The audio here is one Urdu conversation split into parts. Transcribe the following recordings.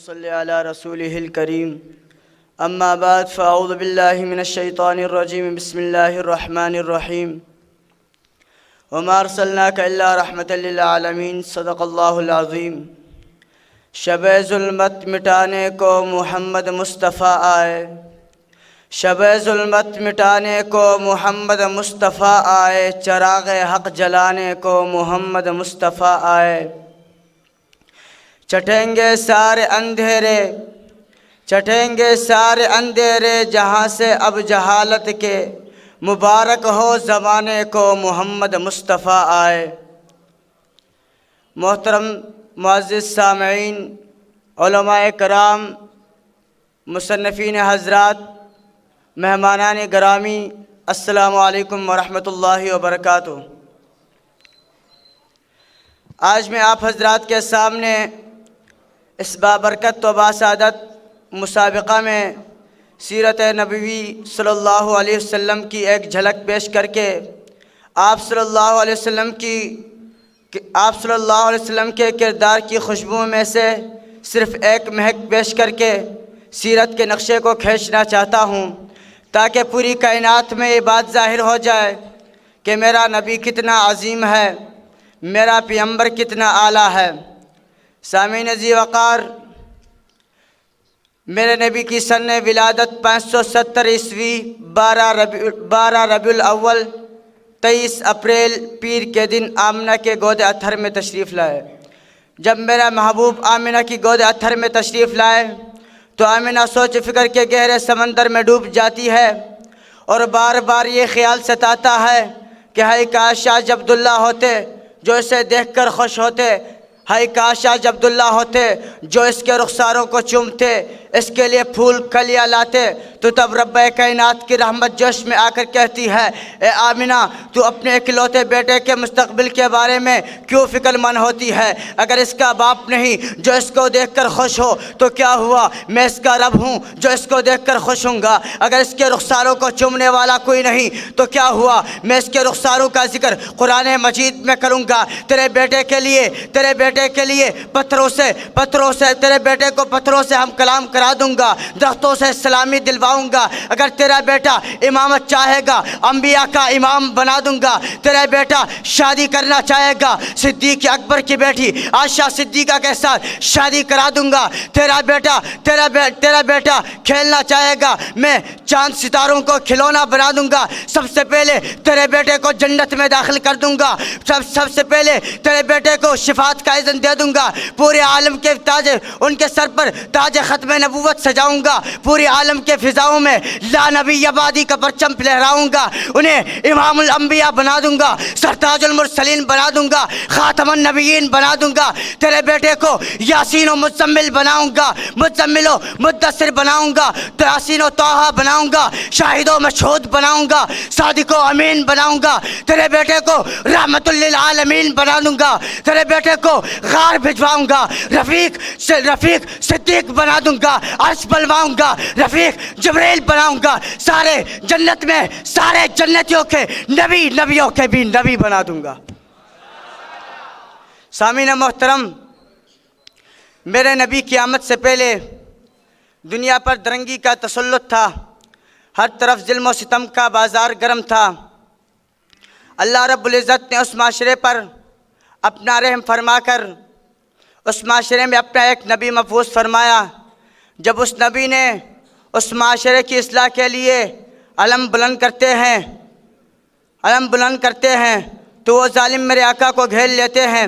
صلی علی رسولہ الکریم اما بعد فاعوذ باللہ من الشیطان الرجیم بسم اللہ الرحمن الرحیم وما ارسلناک الا رحمۃ للعالمین صدق اللہ العظیم۔ شب ظلمت مٹانے کو محمد مصطفیٰ آئے، شب ظلمت مٹانے کو محمد مصطفیٰ آئے، چراغ حق جلانے کو محمد مصطفیٰ آئے۔ چٹیں گے سارے اندھیرے، چٹیں گے سارے اندھیرے جہاں سے اب جہالت کے، مبارک ہو زمانے کو محمد مصطفیٰ آئے۔ محترم معزز سامعین، علماء کرام، مصنفین حضرات، مہمانان گرامی، السلام علیکم ورحمۃ اللہ وبرکاتہ۔ آج میں آپ حضرات کے سامنے اس بابرکت و باسعادت مسابقہ میں سیرت نبوی صلی اللہ علیہ وسلم کی ایک جھلک پیش کر کے آپ صلی اللہ علیہ وسلم کے کردار کی خوشبو میں سے صرف ایک مہک پیش کر کے سیرت کے نقشے کو کھینچنا چاہتا ہوں، تاکہ پوری کائنات میں یہ بات ظاہر ہو جائے کہ میرا نبی کتنا عظیم ہے، میرا پیغمبر کتنا اعلیٰ ہے۔ سامعین ذی وقار، میرے نبی کی سن ولادت 570 عیسوی 12 ربیع الاول 23 اپریل پیر کے دن آمنہ کے گود اطہر میں تشریف لائے۔ جب میرا محبوب آمنہ کی گود اطہر میں تشریف لائے تو آمنہ سوچ فکر کے گہرے سمندر میں ڈوب جاتی ہے اور بار بار یہ خیال ستاتا ہے کہ ہائے کاش آج عبداللہ ہوتے جو اسے دیکھ کر خوش ہوتے، ہائے کاش آج عبداللہ ہوتے جو اس کے رخساروں کو چومتے، اس کے لیے پھول کلیاں لاتے۔ تو تب رب کائنات کی رحمت جوش میں آ کر کہتی ہے، اے آمنہ تو اپنے اکلوتے بیٹے کے مستقبل کے بارے میں کیوں فکر مند ہوتی ہے؟ اگر اس کا باپ نہیں جو اس کو دیکھ کر خوش ہو تو کیا ہوا، میں اس کا رب ہوں جو اس کو دیکھ کر خوش ہوں گا۔ اگر اس کے رخساروں کو چومنے والا کوئی نہیں تو کیا ہوا، میں اس کے رخساروں کا ذکر قرآن مجید میں کروں گا۔ تیرے بیٹے کے لیے پتھروں سے تیرے بیٹے کو پتھروں سے ہم کلام کرا دوں گا، درختوں سے سلامی دلواؤں گا۔ اگر تیرا بیٹا امامت چاہے گا، انبیاء کا امام بنا دوں گا۔ تیرا بیٹا شادی کرنا چاہے گا، صدیق اکبر کی بیٹی عائشہ صدیقہ کے ساتھ شادی کرا دوں گا۔ تیرا بیٹا کھیلنا چاہے گا، میں چاند ستاروں کو کھلونا بنا دوں گا۔ سب سے پہلے تیرے بیٹے کو جنت میں داخل کر دوں گا، سب سے پہلے تیرے بیٹے کو شفاعت کا اذن دے دوں گا۔ پورے عالم کے تاج، ان کے سر پر تاج ختم نبوت سجاؤں گا۔ پورے عالم کے فضاؤں میں لا نبی آبادی کا پرچم لہراؤں گا۔ انہیں امام الانبیاء بنا دوں گا، سرتاج المرسلین بنا دوں گا، خاتم النبیین بنا دوں گا۔ تیرے بیٹے کو یاسین و مزمل بناؤں گا، مزمل و مدثر بناؤں گا، یاسین و طٰہٰ بناؤں گا، شاہد و مشہود بناؤں گا، صادق و امین بناؤں گا۔ تیرے بیٹے کو رحمت للعالمین بنا دوں گا۔ تیرے بیٹے کو غار بھجواؤں گا، رفیق صدیق بنا دوں گا، عرش بلواؤں گا، رفیق جبریل بناؤں گا۔ سارے جنت میں سارے جنتیوں کے نبیوں کے بھی نبی بنا دوں گا۔ سامعین محترم، میرے نبی کی آمد سے پہلے دنیا پر درنگی کا تسلط تھا، ہر طرف ظلم و ستم کا بازار گرم تھا۔ اللہ رب العزت نے اس معاشرے پر اپنا رحم فرما کر اس معاشرے میں اپنا ایک نبی مبعوث فرمایا۔ جب اس نبی نے اس معاشرے کی اصلاح کے لیے علم بلند کرتے ہیں تو وہ ظالم میرے آقا کو گھیر لیتے ہیں۔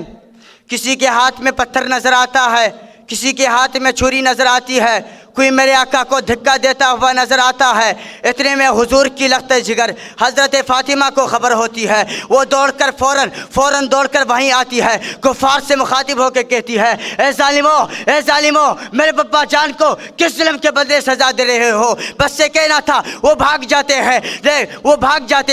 کسی کے ہاتھ میں پتھر نظر آتا ہے، کسی کے ہاتھ میں چھری نظر آتی ہے، کوئی میرے آقا کو دھکا دیتا ہوا نظر آتا ہے۔ اتنے میں حضور کی لخت جگر حضرت فاطمہ کو خبر ہوتی ہے، وہ دوڑ کر فوراً دوڑ کر وہیں آتی ہے، کفار سے مخاطب ہو کے کہتی ہے، اے ظالمو میرے بابا جان کو کس ظلم کے بدلے سزا دے رہے ہو؟ بس سے کہنا تھا، وہ بھاگ جاتے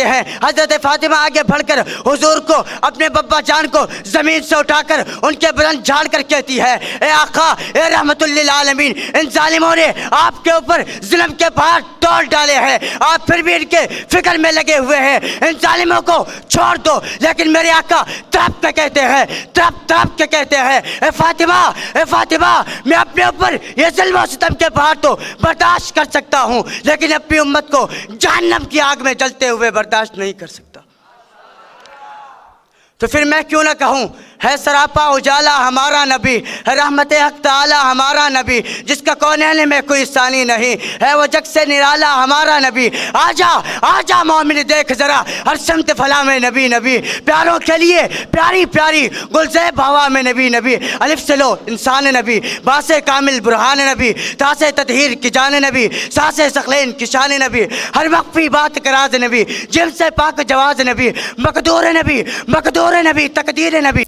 ہیں۔ حضرت فاطمہ آگے بڑھ کر حضور کو، اپنے بابا جان کو زمین سے اٹھا کر ان کے بدن جھاڑ کر کہتی ہے، اے آقا، اے رحمت للعالمین، ان ظالموں ظالموں نے آپ کے اوپر ظلم کے پہاڑ توڑ ڈالے ہیں، آپ پھر بھی ان کے فکر میں لگے ہوئے ہیں۔ ان ظالموں کو چھوڑ دو، لیکن میرے آقا تڑپ کے کہتے ہیں، تڑپ کے کہتے ہیں، اے فاطمہ، میں اپنے اوپر یہ ظلم و ستم کے پہاڑ تو برداشت کر سکتا ہوں، لیکن اپنی امت کو جہنم کی آگ میں جلتے ہوئے برداشت نہیں کر سکتا۔ تو پھر میں کیوں نہ کہوں، ہے سراپا اجالا ہمارا نبی، ہے رحمت حق تعالی ہمارا نبی، جس کا کونین میں کوئی ثانی نہیں، ہے وہ جگ سے نرالا ہمارا نبی۔ آجا مومن دیکھ ذرا ہر سمت پھلا میں نبی، پیاروں کے لیے پیاری گلزیب ہوا میں نبی، الف سے لو انسان نبی، باس کامل برہان نبی، تاس تطہیر کی جان نبی، ساس سخلین کی شان نبی، ہر مخفی بات کراز نبی، جن سے پاک جواز نبی، مقدور نبی تقدیر نبی،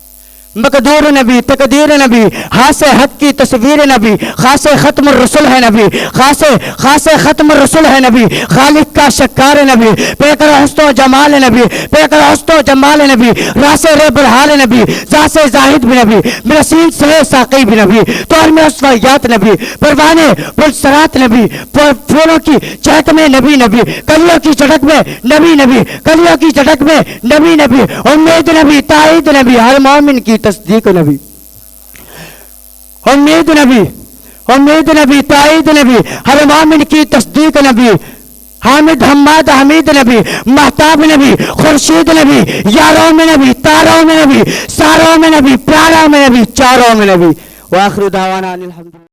مقدور نبی تقدیر نبی، خاص حق کی تصویر نبی، خاص ختم الرسل ہے نبی، خاص ختم الرسل ہے نبی، خالق کا شکار نبی، پیکر حسن و جمال نبی، پیکر حسن و جمال نبی، راس رب الحال نبی، ذات زاہد بھی نبی، برسین سے ساقی بھی نبی، طور میں اسویات نبی، پروانے پلسرات نبی، پھولوں کی چہک میں نبی، کلیوں کی چٹک میں نبی، کلیوں کی چٹک میں نبی، امید نبی تائید نبی، ہر مومن کی تصدیق نبی، امید نبی تائید نبی، ہر مومن کی تصدیق نبی، حامد حماد حمید نبی، مہتاب نبی خورشید نبی، یاروں میں نبی تاروں میں نبی، ساروں میں نبی پیاروں میں نبی چاروں میں نبی، وآخر دعوانا الحمدللہ۔